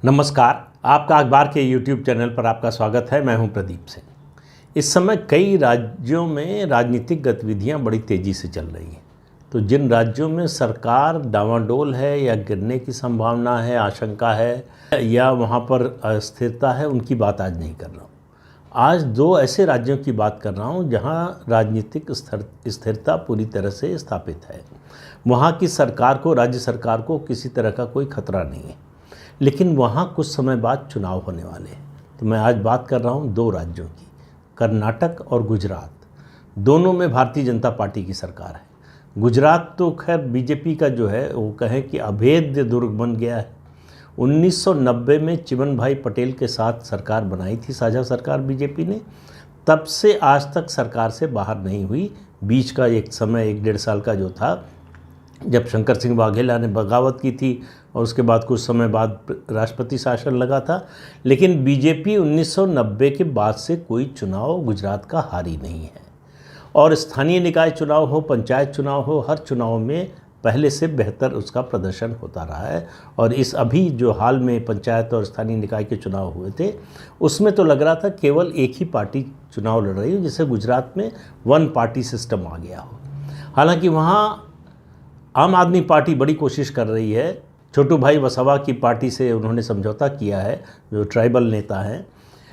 नमस्कार। आपका अखबार के YouTube चैनल पर आपका स्वागत है। मैं हूं प्रदीप सिंह। इस समय कई राज्यों में राजनीतिक गतिविधियां बड़ी तेज़ी से चल रही हैं। तो जिन राज्यों में सरकार डावाडोल है या गिरने की संभावना है, आशंका है या वहां पर अस्थिरता है, उनकी बात आज नहीं कर रहा हूं। आज दो ऐसे राज्यों की बात कर रहा हूं जहां राजनीतिक स्थिरता पूरी तरह से स्थापित है। वहाँ की सरकार को, राज्य सरकार को किसी तरह का कोई खतरा नहीं है, लेकिन वहाँ कुछ समय बाद चुनाव होने वाले हैं। तो मैं आज बात कर रहा हूँ दो राज्यों की, कर्नाटक और गुजरात। दोनों में भारतीय जनता पार्टी की सरकार है। गुजरात तो खैर बीजेपी का जो है वो कहें कि अभेद्य दुर्ग बन गया है। 1990 में चिमनभाई पटेल के साथ सरकार बनाई थी, साझा सरकार बीजेपी ने। तब से आज तक सरकार से बाहर नहीं हुई। बीच का एक समय 1-1.5 साल का जो था, जब शंकर सिंह वाघेला ने बगावत की थी और उसके बाद कुछ समय बाद राष्ट्रपति शासन लगा था, लेकिन बीजेपी 1990 के बाद से कोई चुनाव गुजरात का हारी नहीं है। और स्थानीय निकाय चुनाव हो, पंचायत चुनाव हो, हर चुनाव में पहले से बेहतर उसका प्रदर्शन होता रहा है। और इस अभी जो हाल में पंचायत और स्थानीय निकाय के चुनाव हुए थे, उसमें तो लग रहा था केवल एक ही पार्टी चुनाव लड़ रही हो, जैसे गुजरात में वन पार्टी सिस्टम आ गया हो। हालांकि वहाँ आम आदमी पार्टी बड़ी कोशिश कर रही है। छोटू भाई वसावा की पार्टी से उन्होंने समझौता किया है, जो ट्राइबल नेता हैं।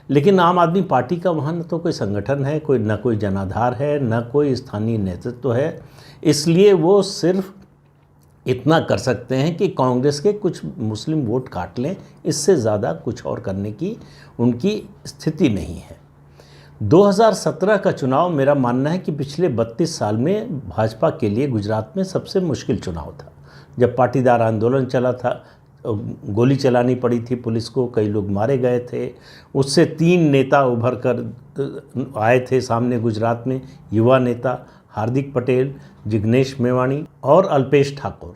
लेकिन आम आदमी पार्टी का वहाँ न तो कोई संगठन है, न कोई जनाधार है, न कोई स्थानीय नेतृत्व है। इसलिए वो सिर्फ इतना कर सकते हैं कि कांग्रेस के कुछ मुस्लिम वोट काट लें। इससे ज़्यादा कुछ और करने की उनकी स्थिति नहीं है। 2017 का चुनाव, मेरा मानना है कि पिछले 32 साल में भाजपा के लिए गुजरात में सबसे मुश्किल चुनाव था। जब पाटीदार आंदोलन चला था, गोली चलानी पड़ी थी पुलिस को, कई लोग मारे गए थे। उससे 3 नेता उभर कर आए थे सामने गुजरात में, युवा नेता हार्दिक पटेल, जिग्नेश मेवाणी और अल्पेश ठाकुर।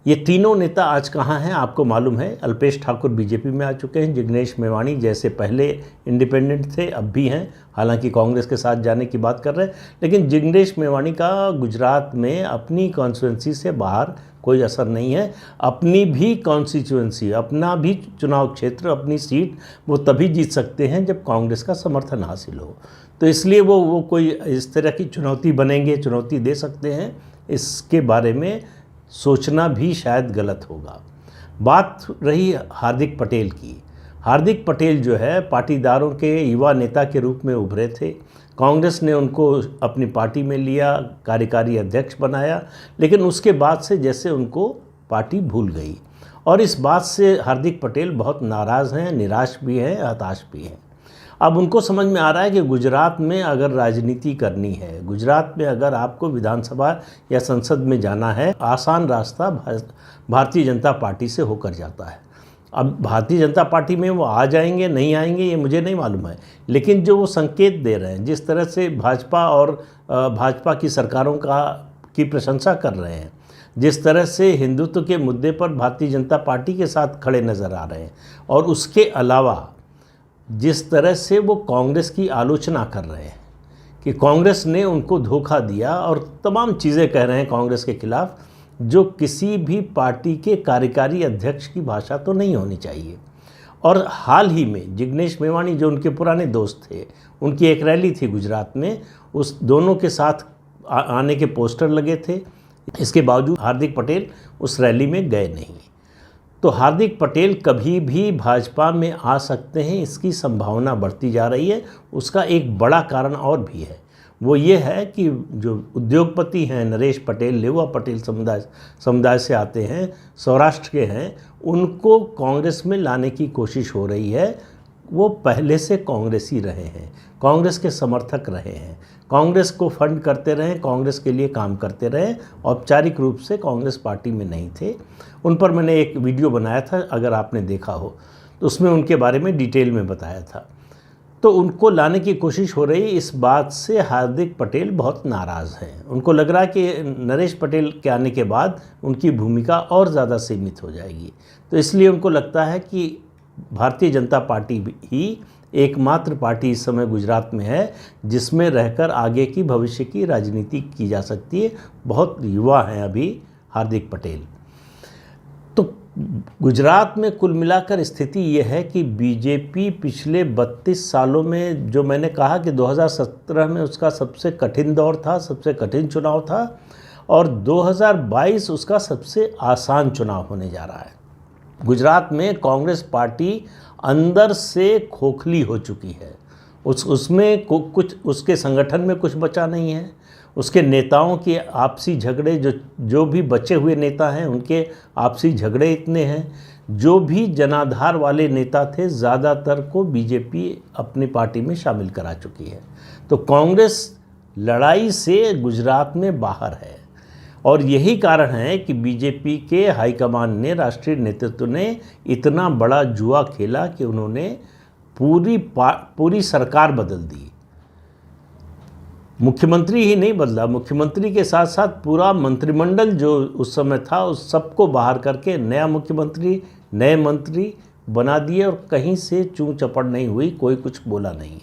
ये तीनों नेता आज कहाँ हैं आपको मालूम है। अल्पेश ठाकुर बीजेपी में आ चुके हैं। जिग्नेश मेवाणी जैसे पहले इंडिपेंडेंट थे अब भी हैं, हालांकि कांग्रेस के साथ जाने की बात कर रहे हैं। लेकिन जिग्नेश मेवाणी का गुजरात में अपनी कॉन्स्टिट्यूंसी से बाहर कोई असर नहीं है। अपनी भी कॉन्स्टिट्यूंसी, अपना भी चुनाव क्षेत्र, अपनी सीट वो तभी जीत सकते हैं जब कांग्रेस का समर्थन हासिल हो। तो इसलिए वो कोई इस तरह की चुनौती बनेंगे, चुनौती दे सकते हैं, इसके बारे में सोचना भी शायद गलत होगा। बात रही हार्दिक पटेल की। हार्दिक पटेल जो है पाटीदारों के युवा नेता के रूप में उभरे थे। कांग्रेस ने उनको अपनी पार्टी में लिया, कार्यकारी अध्यक्ष बनाया, लेकिन उसके बाद से जैसे उनको पार्टी भूल गई। और इस बात से हार्दिक पटेल बहुत नाराज़ हैं, निराश भी हैं, हताश भी हैं। अब उनको समझ में आ रहा है कि गुजरात में अगर राजनीति करनी है, गुजरात में अगर आपको विधानसभा या संसद में जाना है, आसान रास्ता भारतीय जनता पार्टी से होकर जाता है। अब भारतीय जनता पार्टी में वो आ जाएंगे नहीं आएंगे ये मुझे नहीं मालूम है, लेकिन जो वो संकेत दे रहे हैं, जिस तरह से भाजपा और भाजपा की सरकारों की प्रशंसा कर रहे हैं, जिस तरह से हिंदुत्व के मुद्दे पर भारतीय जनता पार्टी के साथ खड़े नज़र आ रहे हैं, और उसके अलावा जिस तरह से वो कांग्रेस की आलोचना कर रहे हैं कि कांग्रेस ने उनको धोखा दिया, और तमाम चीज़ें कह रहे हैं कांग्रेस के खिलाफ, जो किसी भी पार्टी के कार्यकारी अध्यक्ष की भाषा तो नहीं होनी चाहिए। और हाल ही में जिग्नेश मेवाणी, जो उनके पुराने दोस्त थे, उनकी एक रैली थी गुजरात में, उस दोनों के साथ आने के पोस्टर लगे थे। इसके बावजूद हार्दिक पटेल उस रैली में गए नहीं। तो हार्दिक पटेल कभी भी भाजपा में आ सकते हैं, इसकी संभावना बढ़ती जा रही है। उसका एक बड़ा कारण और भी है, वो ये है कि जो उद्योगपति हैं नरेश पटेल, लेवा पटेल समुदाय से आते हैं, सौराष्ट्र के हैं, उनको कांग्रेस में लाने की कोशिश हो रही है। वो पहले से कांग्रेसी रहे हैं, कांग्रेस के समर्थक रहे हैं, कांग्रेस को फंड करते रहे, कांग्रेस के लिए काम करते रहे, औपचारिक रूप से कांग्रेस पार्टी में नहीं थे। उन पर मैंने एक वीडियो बनाया था, अगर आपने देखा हो तो उसमें उनके बारे में डिटेल में बताया था। तो उनको लाने की कोशिश हो रही। इस बात से हार्दिक पटेल बहुत नाराज़ हैं। उनको लग रहा है कि नरेश पटेल के आने के बाद उनकी भूमिका और ज़्यादा सीमित हो जाएगी। तो इसलिए उनको लगता है कि भारतीय जनता पार्टी ही एकमात्र पार्टी इस समय गुजरात में है जिसमें रहकर आगे की भविष्य की राजनीति की जा सकती है। बहुत युवा हैं अभी हार्दिक पटेल। तो गुजरात में कुल मिलाकर स्थिति ये है कि बीजेपी पिछले 32 सालों में, जो मैंने कहा कि 2017 में उसका सबसे कठिन दौर था, सबसे कठिन चुनाव था, और 2022 उसका सबसे आसान चुनाव होने जा रहा है। गुजरात में कांग्रेस पार्टी अंदर से खोखली हो चुकी है। उसमें कुछ, उसके संगठन में कुछ बचा नहीं है। उसके नेताओं के आपसी झगड़े, जो भी बचे हुए नेता हैं उनके आपसी झगड़े इतने हैं। जो भी जनाधार वाले नेता थे ज़्यादातर को बीजेपी अपनी पार्टी में शामिल करा चुकी है। तो कांग्रेस लड़ाई से गुजरात में बाहर है, और यही कारण है कि बीजेपी के हाईकमान ने, राष्ट्रीय नेतृत्व ने इतना बड़ा जुआ खेला कि उन्होंने पूरी सरकार बदल दी। मुख्यमंत्री ही नहीं बदला, मुख्यमंत्री के साथ साथ पूरा मंत्रिमंडल जो उस समय था उस सबको बाहर करके नया मुख्यमंत्री, नए मंत्री बना दिए, और कहीं से चूं चपड़ नहीं हुई, कोई कुछ बोला नहीं।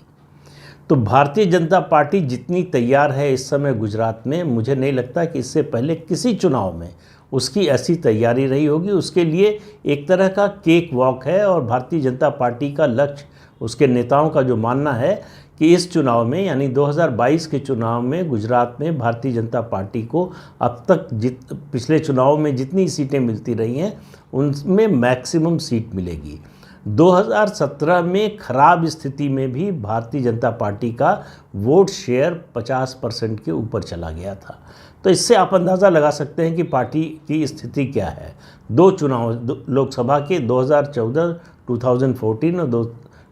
तो भारतीय जनता पार्टी जितनी तैयार है इस समय गुजरात में, मुझे नहीं लगता कि इससे पहले किसी चुनाव में उसकी ऐसी तैयारी रही होगी। उसके लिए एक तरह का केक वॉक है, और भारतीय जनता पार्टी का लक्ष्य, उसके नेताओं का जो मानना है कि इस चुनाव में, यानी 2022 के चुनाव में गुजरात में भारतीय जनता पार्टी को अब तक पिछले चुनाव में जितनी सीटें मिलती रही हैं उनमें मैक्सिमम सीट मिलेगी। 2017 में खराब स्थिति में भी भारतीय जनता पार्टी का वोट शेयर 50% के ऊपर चला गया था। तो इससे आप अंदाज़ा लगा सकते हैं कि पार्टी की स्थिति क्या है। दो चुनाव, लोकसभा के 2014, 2014 और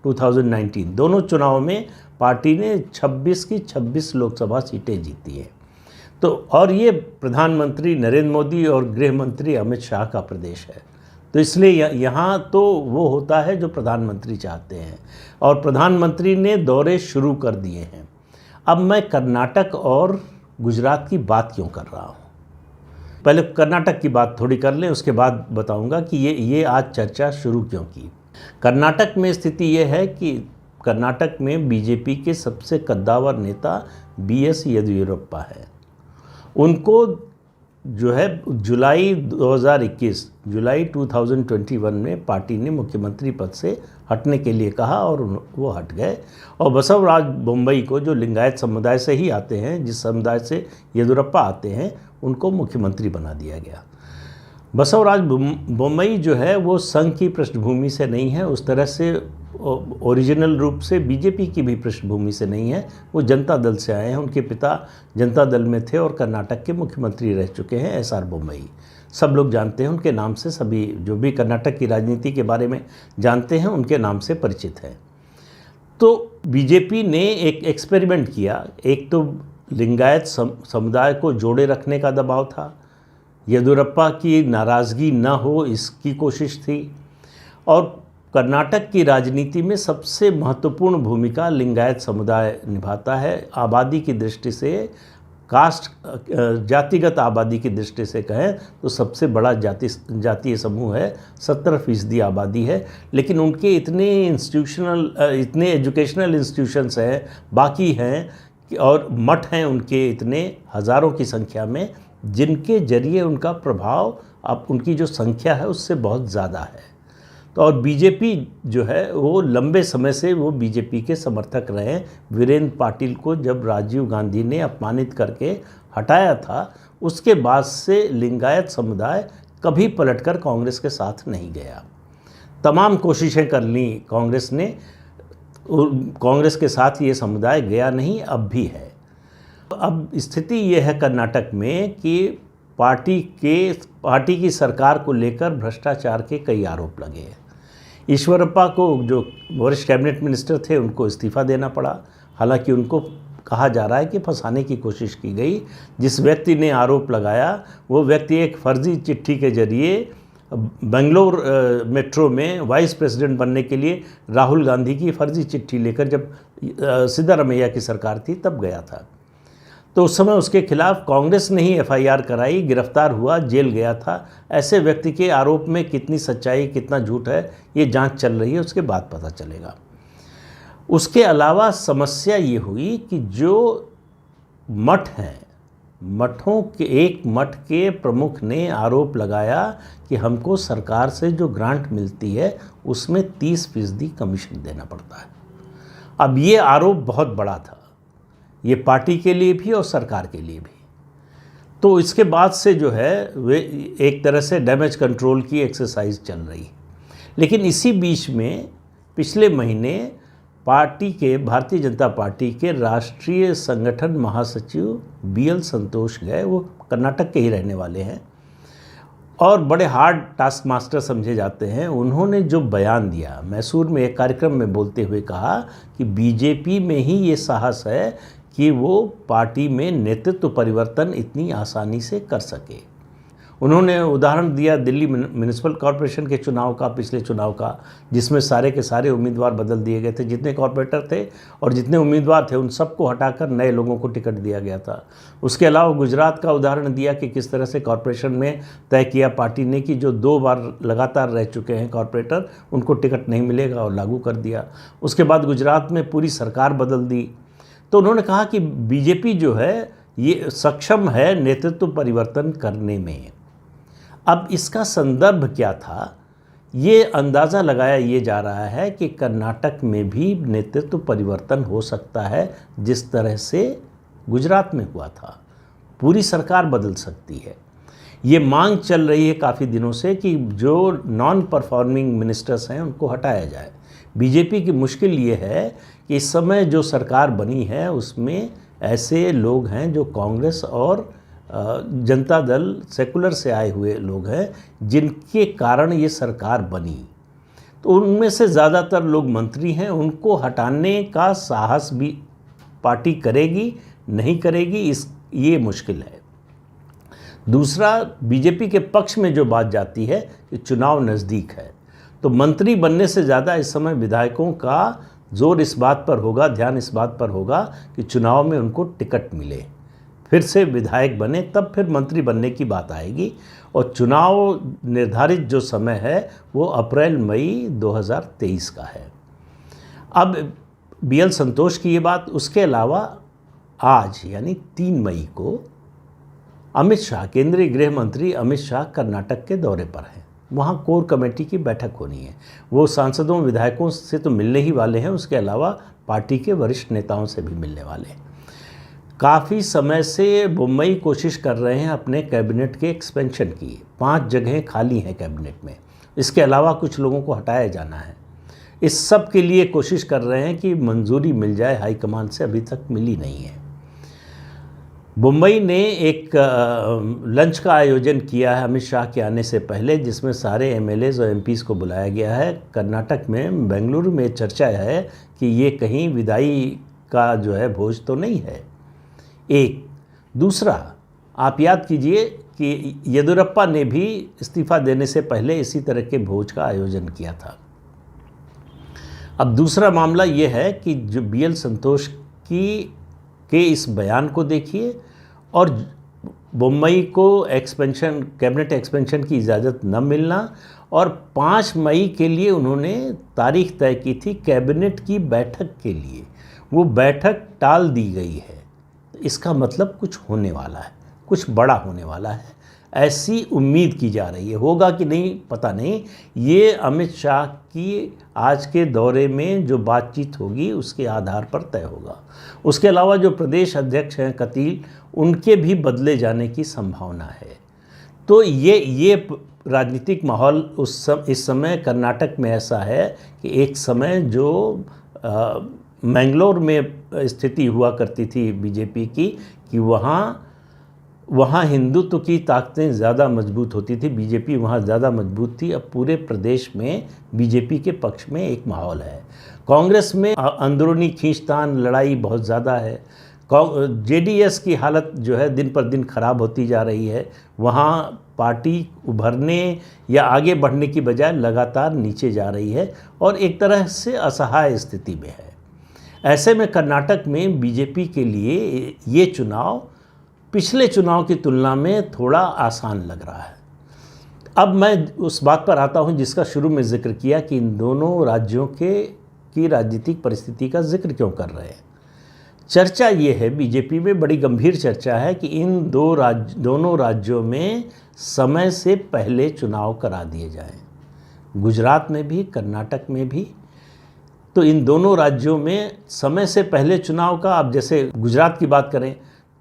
2019, दोनों चुनाव में पार्टी ने 26 की 26 लोकसभा सीटें जीती हैं। तो और ये प्रधानमंत्री नरेंद्र मोदी और गृह मंत्री अमित शाह का प्रदेश है। तो इसलिए यहाँ तो वो होता है जो प्रधानमंत्री चाहते हैं, और प्रधानमंत्री ने दौरे शुरू कर दिए हैं। अब मैं कर्नाटक और गुजरात की बात क्यों कर रहा हूँ, पहले कर्नाटक की बात थोड़ी कर लें, उसके बाद बताऊँगा कि ये आज चर्चा शुरू क्यों की। कर्नाटक में स्थिति ये है कि कर्नाटक में बीजेपी के सबसे कद्दावर नेता BS येदियुरप्पा है। उनको जो है जुलाई 2021 में पार्टी ने मुख्यमंत्री पद से हटने के लिए कहा, और वो हट गए। और बसवराज बोम्मई को, जो लिंगायत समुदाय से ही आते हैं, जिस समुदाय से येदियुरप्पा आते हैं, उनको मुख्यमंत्री बना दिया गया। बसवराज बोम्मई जो है वो संघ की पृष्ठभूमि से नहीं है, उस तरह से ओरिजिनल रूप से बीजेपी की भी पृष्ठभूमि से नहीं है। वो जनता दल से आए हैं, उनके पिता जनता दल में थे और कर्नाटक के मुख्यमंत्री रह चुके हैं, SR बोम्मई। सब लोग जानते हैं उनके नाम से, सभी जो भी कर्नाटक की राजनीति के बारे में जानते हैं उनके नाम से परिचित है। तो बीजेपी ने एक एक्सपेरिमेंट किया। एक तो लिंगायत समुदाय को जोड़े रखने का दबाव था, येदियुरप्पा की नाराज़गी न हो इसकी कोशिश थी, और कर्नाटक की राजनीति में सबसे महत्वपूर्ण भूमिका लिंगायत समुदाय निभाता है। आबादी की दृष्टि से, कास्ट, जातिगत आबादी की दृष्टि से कहें तो सबसे बड़ा जातीय समूह है, 70% आबादी है। लेकिन उनके इतने एजुकेशनल इंस्टीट्यूशंस हैं, बाकी हैं, और मठ हैं उनके इतने हज़ारों की संख्या में, जिनके जरिए उनका प्रभाव, अब उनकी जो संख्या है उससे बहुत ज़्यादा है। तो और बीजेपी जो है वो लंबे समय से वो बीजेपी के समर्थक रहे। वीरेंद्र पाटिल को जब राजीव गांधी ने अपमानित करके हटाया था, उसके बाद से लिंगायत समुदाय कभी पलटकर कांग्रेस के साथ नहीं गया। तमाम कोशिशें कर ली कांग्रेस ने, कांग्रेस के साथ ये समुदाय गया नहीं, अब भी है। अब स्थिति ये है कर्नाटक में कि पार्टी की सरकार को लेकर भ्रष्टाचार के कई आरोप लगे हैं। ईश्वरप्पा को, जो वरिष्ठ कैबिनेट मिनिस्टर थे, उनको इस्तीफा देना पड़ा। हालांकि उनको कहा जा रहा है कि फंसाने की कोशिश की गई। जिस व्यक्ति ने आरोप लगाया वो व्यक्ति एक फर्जी चिट्ठी के जरिए बेंगलोर मेट्रो में वाइस प्रेसिडेंट बनने के लिए राहुल गांधी की फर्जी चिट्ठी लेकर, जब सिद्धारमैया की सरकार थी तब गया था। तो उस समय उसके खिलाफ कांग्रेस ने ही FIR कराई, गिरफ्तार हुआ, जेल गया था। ऐसे व्यक्ति के आरोप में कितनी सच्चाई, कितना झूठ है, ये जांच चल रही है, उसके बाद पता चलेगा। उसके अलावा समस्या ये हुई कि जो मठ हैं मठों के एक मठ के प्रमुख ने आरोप लगाया कि हमको सरकार से जो ग्रांट मिलती है उसमें 30% कमीशन देना पड़ता है। अब ये आरोप बहुत बड़ा था, ये पार्टी के लिए भी और सरकार के लिए भी। तो इसके बाद से जो है वे एक तरह से डैमेज कंट्रोल की एक्सरसाइज चल रही है। लेकिन इसी बीच में पिछले महीने भारतीय जनता पार्टी के राष्ट्रीय संगठन महासचिव BL संतोष गए। वो कर्नाटक के ही रहने वाले हैं और बड़े हार्ड टास्क मास्टर समझे जाते हैं। उन्होंने जो बयान दिया, मैसूर में एक कार्यक्रम में बोलते हुए कहा कि बीजेपी में ही ये साहस है कि वो पार्टी में नेतृत्व परिवर्तन इतनी आसानी से कर सके। उन्होंने उदाहरण दिया दिल्ली म्यूनिसिपल कॉरपोरेशन के चुनाव का, पिछले चुनाव का, जिसमें सारे के सारे उम्मीदवार बदल दिए गए थे। जितने कॉरपोरेटर थे और जितने उम्मीदवार थे उन सबको हटाकर नए लोगों को टिकट दिया गया था। उसके अलावा गुजरात का उदाहरण दिया कि किस तरह से कॉरपोरेशन में तय किया पार्टी ने कि जो 2 बार लगातार रह चुके हैं कॉरपोरेटर उनको टिकट नहीं मिलेगा और लागू कर दिया। उसके बाद गुजरात में पूरी सरकार बदल दी। तो उन्होंने कहा कि बीजेपी जो है ये सक्षम है नेतृत्व परिवर्तन करने में। अब इसका संदर्भ क्या था, ये अंदाज़ा लगाया ये जा रहा है कि कर्नाटक में भी नेतृत्व परिवर्तन हो सकता है जिस तरह से गुजरात में हुआ था। पूरी सरकार बदल सकती है। ये मांग चल रही है काफ़ी दिनों से कि जो नॉन परफॉर्मिंग मिनिस्टर्स हैं उनको हटाया जाए। बीजेपी की मुश्किल ये है कि इस समय जो सरकार बनी है उसमें ऐसे लोग हैं जो कांग्रेस और जनता दल सेकुलर से आए हुए लोग हैं जिनके कारण ये सरकार बनी। तो उनमें से ज़्यादातर लोग मंत्री हैं, उनको हटाने का साहस भी पार्टी करेगी नहीं करेगी ये मुश्किल है। दूसरा, बीजेपी के पक्ष में जो बात जाती है कि चुनाव नज़दीक है, तो मंत्री बनने से ज़्यादा इस समय विधायकों का जोर इस बात पर होगा, ध्यान इस बात पर होगा कि चुनाव में उनको टिकट मिले, फिर से विधायक बने, तब फिर मंत्री बनने की बात आएगी। और चुनाव निर्धारित जो समय है वो अप्रैल-मई 2023 का है। अब BL संतोष की ये बात। उसके अलावा आज यानी 3 मई को अमित शाह, केंद्रीय गृह मंत्री अमित शाह कर्नाटक के दौरे पर हैं। वहाँ कोर कमेटी की बैठक होनी है। वो सांसदों विधायकों से तो मिलने ही वाले हैं, उसके अलावा पार्टी के वरिष्ठ नेताओं से भी मिलने वाले हैं। काफ़ी समय से मुंबई कोशिश कर रहे हैं अपने कैबिनेट के एक्सपेंशन की। 5 जगहें खाली हैं कैबिनेट में, इसके अलावा कुछ लोगों को हटाया जाना है। इस सब के लिए कोशिश कर रहे हैं कि मंजूरी मिल जाए, हाईकमान से अभी तक मिली नहीं है। मुंबई ने एक लंच का आयोजन किया है अमित शाह के आने से पहले, जिसमें सारे MLAs और MPs को बुलाया गया है। कर्नाटक में बेंगलुरु में चर्चा है कि ये कहीं विदाई का जो है भोज तो नहीं है। एक दूसरा, आप याद कीजिए कि येदियुरप्पा ने भी इस्तीफा देने से पहले इसी तरह के भोज का आयोजन किया था। अब दूसरा मामला ये है कि जो BL संतोष के इस बयान को देखिए और मुंबई को कैबिनेट एक्सपेंशन की इजाज़त न मिलना, और 5 मई के लिए उन्होंने तारीख तय की थी कैबिनेट की बैठक के लिए, वो बैठक टाल दी गई है। इसका मतलब कुछ होने वाला है, कुछ बड़ा होने वाला है, ऐसी उम्मीद की जा रही है। होगा कि नहीं पता नहीं, ये अमित शाह की आज के दौरे में जो बातचीत होगी उसके आधार पर तय होगा। उसके अलावा जो प्रदेश अध्यक्ष हैं कतील, उनके भी बदले जाने की संभावना है। तो ये राजनीतिक माहौल इस समय कर्नाटक में ऐसा है कि एक समय जो मैंगलोर में स्थिति हुआ करती थी बीजेपी की कि वहाँ हिंदुत्व की ताकतें ज़्यादा मजबूत होती थी, बीजेपी वहाँ ज़्यादा मजबूत थी। अब पूरे प्रदेश में बीजेपी के पक्ष में एक माहौल है। कांग्रेस में अंदरूनी खींचतान, लड़ाई बहुत ज़्यादा है। JDS की हालत जो है दिन पर दिन खराब होती जा रही है। वहाँ पार्टी उभरने या आगे बढ़ने की बजाय लगातार नीचे जा रही है और एक तरह से असहाय स्थिति में है। ऐसे में कर्नाटक में बीजेपी के लिए ये चुनाव पिछले चुनाव की तुलना में थोड़ा आसान लग रहा है। अब मैं उस बात पर आता हूं जिसका शुरू में जिक्र किया कि इन दोनों राज्यों की राजनीतिक परिस्थिति का जिक्र क्यों कर रहे हैं। चर्चा ये है, बीजेपी में बड़ी गंभीर चर्चा है कि इन दोनों राज्यों में समय से पहले चुनाव करा दिए जाएं, गुजरात में भी कर्नाटक में भी। तो इन दोनों राज्यों में समय से पहले चुनाव का, अब जैसे गुजरात की बात करें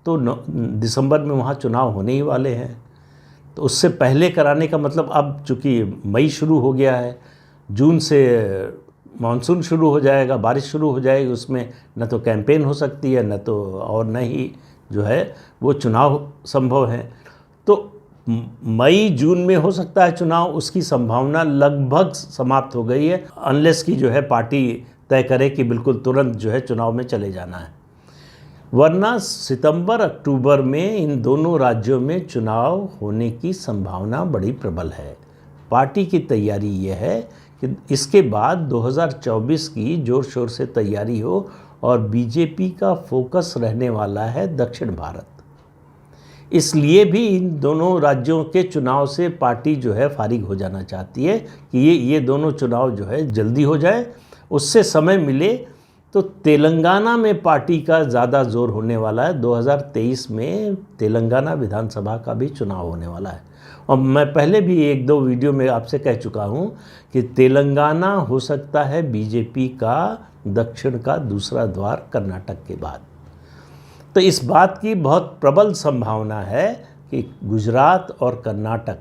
तो दिसंबर में वहाँ चुनाव होने ही वाले हैं, तो उससे पहले कराने का मतलब, अब चूँकि मई शुरू हो गया है, जून से मानसून शुरू हो जाएगा, बारिश शुरू हो जाएगी, उसमें न तो कैंपेन हो सकती है, न तो और न ही जो है वो चुनाव संभव है। तो मई जून में हो सकता है चुनाव, उसकी संभावना लगभग समाप्त हो गई है, अनलेस की जो है पार्टी तय करे कि बिल्कुल तुरंत जो है चुनाव में चले जाना है। वरना सितंबर अक्टूबर में इन दोनों राज्यों में चुनाव होने की संभावना बड़ी प्रबल है। पार्टी की तैयारी ये है कि इसके बाद 2024 की जोर शोर से तैयारी हो, और बीजेपी का फोकस रहने वाला है दक्षिण भारत। इसलिए भी इन दोनों राज्यों के चुनाव से पार्टी जो है फारिग हो जाना चाहती है कि ये दोनों चुनाव जो है जल्दी हो जाए, उससे समय मिले। तो तेलंगाना में पार्टी का ज़्यादा जोर होने वाला है। 2023 में तेलंगाना विधानसभा का भी चुनाव होने वाला है, और मैं पहले भी 1-2 वीडियो में आपसे कह चुका हूं कि तेलंगाना हो सकता है बीजेपी का दक्षिण का दूसरा द्वार कर्नाटक के बाद। तो इस बात की बहुत प्रबल संभावना है कि गुजरात और कर्नाटक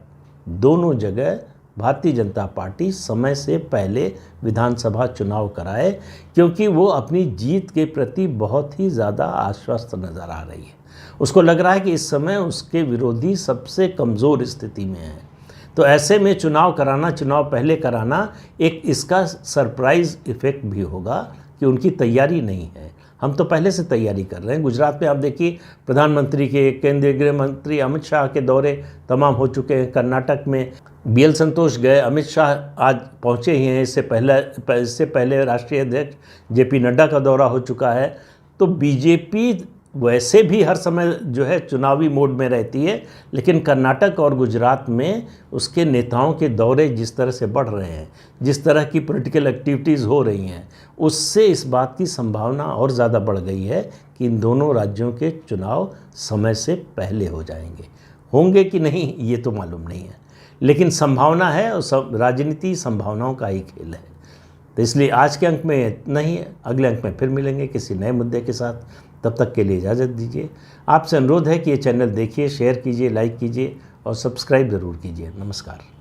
दोनों जगह भारतीय जनता पार्टी समय से पहले विधानसभा चुनाव कराए, क्योंकि वो अपनी जीत के प्रति बहुत ही ज़्यादा आश्वस्त नज़र आ रही है। उसको लग रहा है कि इस समय उसके विरोधी सबसे कमज़ोर स्थिति में है। तो ऐसे में चुनाव पहले कराना एक इसका सरप्राइज़ इफ़ेक्ट भी होगा कि उनकी तैयारी नहीं है। हम तो पहले से तैयारी कर रहे हैं। गुजरात में आप देखिए, प्रधानमंत्री के, केंद्रीय गृह मंत्री अमित शाह के दौरे तमाम हो चुके हैं। कर्नाटक में BL संतोष गए, अमित शाह आज पहुंचे ही हैं। इससे पहले राष्ट्रीय अध्यक्ष JP नड्डा का दौरा हो चुका है। तो बीजेपी वैसे भी हर समय जो है चुनावी मोड में रहती है, लेकिन कर्नाटक और गुजरात में उसके नेताओं के दौरे जिस तरह से बढ़ रहे हैं, जिस तरह की पॉलिटिकल एक्टिविटीज़ हो रही हैं, उससे इस बात की संभावना और ज़्यादा बढ़ गई है कि इन दोनों राज्यों के चुनाव समय से पहले हो जाएंगे। होंगे कि नहीं ये तो मालूम नहीं है, लेकिन संभावना है, और सब राजनीति संभावनाओं का ही खेल है। तो इसलिए आज के अंक में इतना ही है। अगले अंक में फिर मिलेंगे किसी नए मुद्दे के साथ। तब तक के लिए इजाज़त दीजिए। आपसे अनुरोध है कि ये चैनल देखिए, शेयर कीजिए, लाइक कीजिए और सब्सक्राइब ज़रूर कीजिए। नमस्कार।